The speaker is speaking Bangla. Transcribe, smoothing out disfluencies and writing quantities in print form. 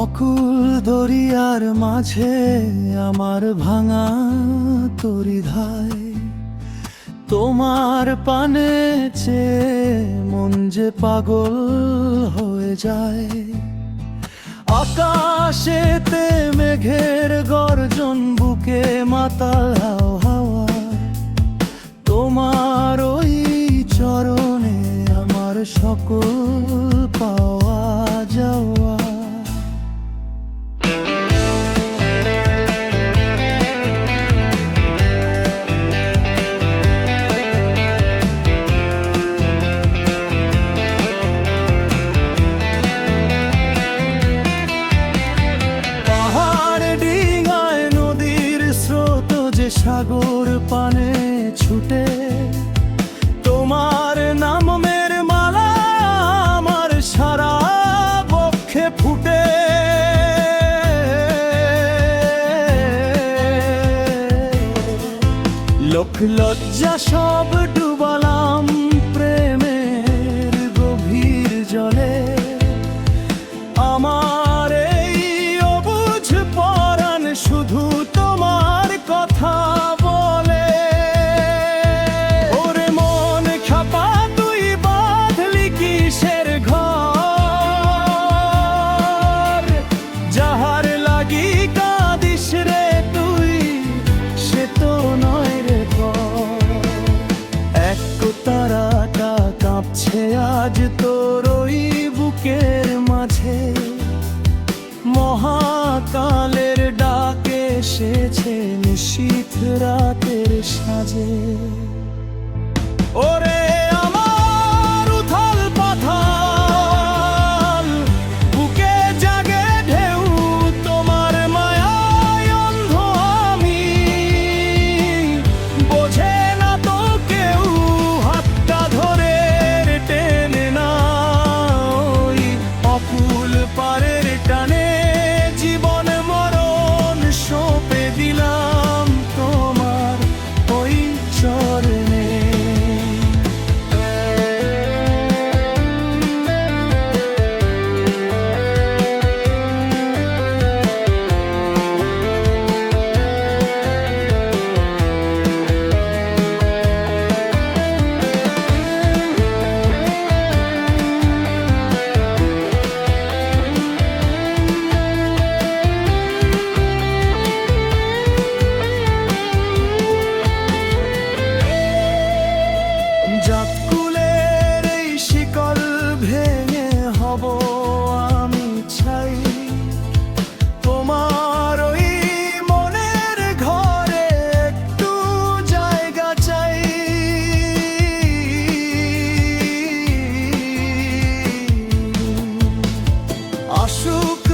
অকুল দরিয়ার মাঝে আমার ভাঙা তরি ধায়, তোমার পানে চেয়ে মন যে পাগল হয়ে যায়। আকাশেতে মেঘের গর্জন, বুকে মাতাল হাওয়া, তোমার ওই চরণে আমার সকল পাওয়া যাওয়া। সাগর পানে ছুটে তোমার নামের মালা আমার সারা বক্ষে ফুটে। লোক লজ্জা সব ডুবালাম প্রেমের গভীর জলে। আমার এই অবুঝ পরাণ শুধু তোমার কথা বলে। ওরে মন খাপা তুই বাঁধলি কিসের ঘর, যাহার লাগি কাঁদিস রে তুই সে তো নয় রে ঘর। এক তারাটা কাঁপছে আজ তোর ওই বুকের মাঝে, মহাকালের ডাকে এসেছে নিশীথ রাতের সাজে। ওরে আমার উথাল পাথাল বুকে জাগে ঢেউ, তোমার মায়ায় অন্ধ আমি, বোঝে না তো কেউ হাতটা ধরে টেনে না ওই অকুল পারের টানে। জীবন মরণ সঁপে দিলাম তোমার ওই চরণে। জাতকুলের এই শিকল ভেঙে হব আমি ছাই, তোমার ওই মনের ঘরে একটু জায়গা চাই। আসুক